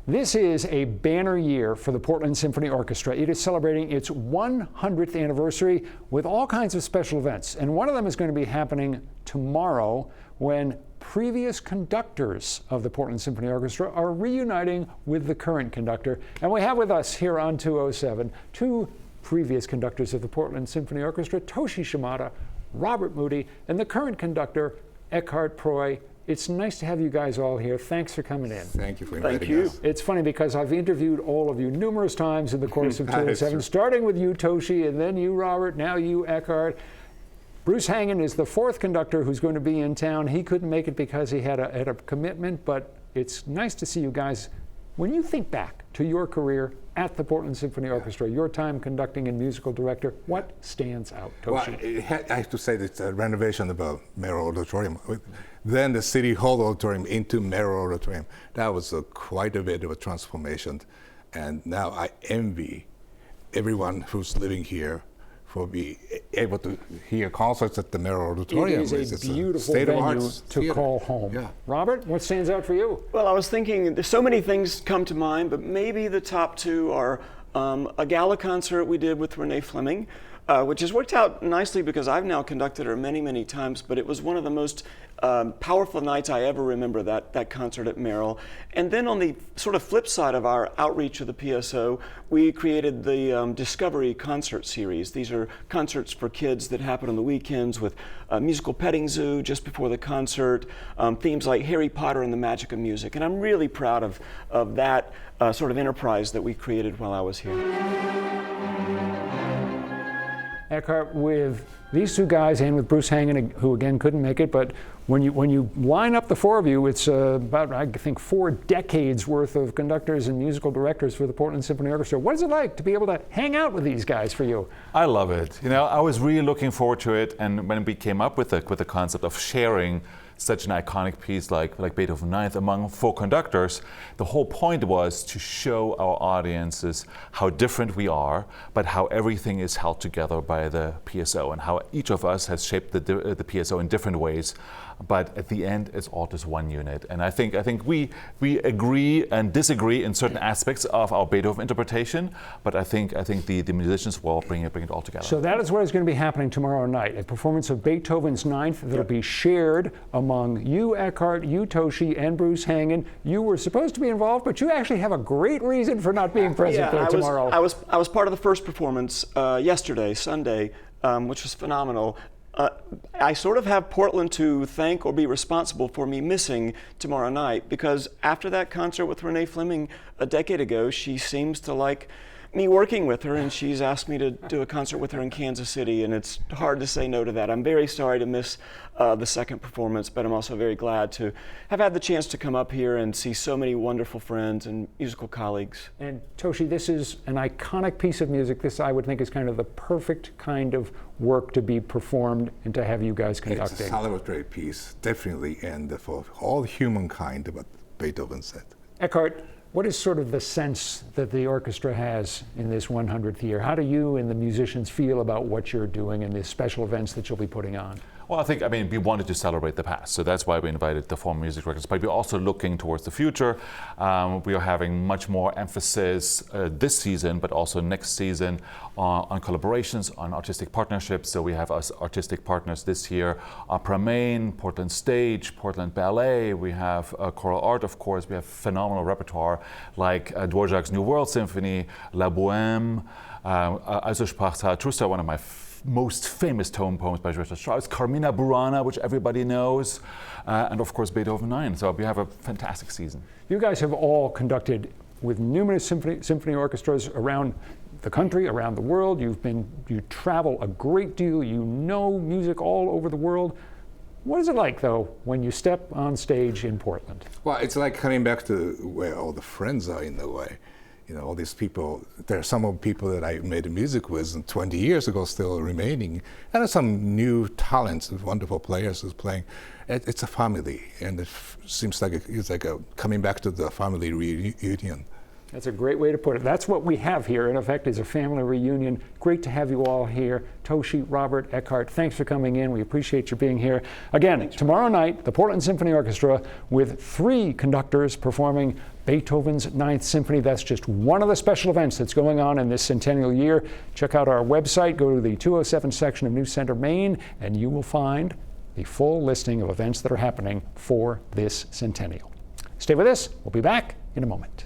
This is a banner year for the Portland Symphony Orchestra. It is celebrating its 100th anniversary with all kinds of special events. And one of them is going to be happening tomorrow when previous conductors of the Portland Symphony Orchestra are reuniting with the current conductor. And we have with us here on 207 two previous conductors of the Portland Symphony Orchestra, Toshi Shimada, Robert Moody, and the current conductor, Eckhart Proy. It's nice to have you guys all here. Thanks for coming in. Thank you for inviting us. It's funny because I've interviewed all of you numerous times in the course of 207, starting with you, Toshi, and then you, Robert, now you, Eckhart. Bruce Hangen is the fourth conductor who's going to be in town. He couldn't make it because he had a commitment, but it's nice to see you guys. When you think back to your career at the Portland Symphony Orchestra, your time conducting and musical director, what stands out, Toshi? Well, I have to say that the renovation of the Merrill Auditorium, then the City Hall Auditorium into Merrill Auditorium, that was quite a bit of a transformation. And now I envy everyone who's living here for being able to hear concerts at the Merrill Auditorium. It is a beautiful venue to call home. Yeah. Robert, what stands out for you? Well, I was thinking, there's so many things come to mind, but maybe the top two are a gala concert we did with Renee Fleming, which has worked out nicely because I've now conducted her many, many times, but it was one of the most powerful nights I ever remember, that concert at Merrill. And then on the sort of flip side of our outreach of the PSO, we created the Discovery Concert Series. These are concerts for kids that happen on the weekends with a musical petting zoo just before the concert, themes like Harry Potter and the Magic of Music. And I'm really proud of that sort of enterprise that we created while I was here. Eckhart, with these two guys and with Bruce Hangen, who again couldn't make it, but when you line up the four of you, it's about, I think, 4 decades worth of conductors and musical directors for the Portland Symphony Orchestra. What is it like to be able to hang out with these guys for you? I love it. You know, I was really looking forward to it, and when we came up with the concept of sharing such an iconic piece like Beethoven Ninth among 4 conductors, the whole point was to show our audiences how different we are, but how everything is held together by the PSO and how each of us has shaped the PSO in different ways. But at the end, it's all just one unit. And I think we agree and disagree in certain aspects of our Beethoven interpretation, but I think the musicians will bring it all together. So that is what is going to be happening tomorrow night, a performance of Beethoven's Ninth that'll be shared among you, Eckhart, you, Toshi, and Bruce Hangen. You were supposed to be involved, but you actually have a great reason for not being present there tomorrow. I was part of the first performance yesterday, Sunday, which was phenomenal. I sort of have Portland to thank or be responsible for me missing tomorrow night, because after that concert with Renee Fleming a decade ago, she seems to like me working with her, and she's asked me to do a concert with her in Kansas City, and it's hard to say no to that. I'm very sorry to miss the second performance, but I'm also very glad to have had the chance to come up here and see so many wonderful friends and musical colleagues. And Toshi, this is an iconic piece of music. This, I would think, is kind of the perfect kind of work to be performed and to have you guys conducting. It's a celebratory piece, definitely, and for all humankind, what Beethoven said. Eckhart, what is sort of the sense that the orchestra has in this 100th year? How do you and the musicians feel about what you're doing and the special events that you'll be putting on? Well, I mean, we wanted to celebrate the past, so that's why we invited the former music directors. But we're also looking towards the future. We are having much more emphasis this season, but also next season, on collaborations, on artistic partnerships. So we have us artistic partners this year: Opera Maine, Portland Stage, Portland Ballet. We have choral art, of course. We have phenomenal repertoire like Dvorak's New World Symphony, La Bohème, Also sprach Zarathustra, one of my most famous tone poems by Richard Strauss, Carmina Burana, which everybody knows, and of course Beethoven 9. So we have a fantastic season. You guys have all conducted with numerous symphony orchestras around the country, around the world. You travel a great deal. You know music all over the world. What is it like, though, when you step on stage in Portland? Well, it's like coming back to where all the friends are in a way. You know, all these people, there are some of the people that I made music with 20 years ago still remaining, and there's some new talents, wonderful players who's playing. It's a family, and it seems like it's like coming back to the family reunion. That's a great way to put it. That's what we have here, in effect, is a family reunion. Great to have you all here. Toshi, Robert, Eckhart, thanks for coming in. We appreciate you being here. Again, tomorrow night, the Portland Symphony Orchestra with 3 conductors performing Beethoven's Ninth Symphony. That's just one of the special events that's going on in this centennial year. Check out our website, go to the 207 section of News Center, Maine, and you will find the full listing of events that are happening for this centennial. Stay with us. We'll be back in a moment.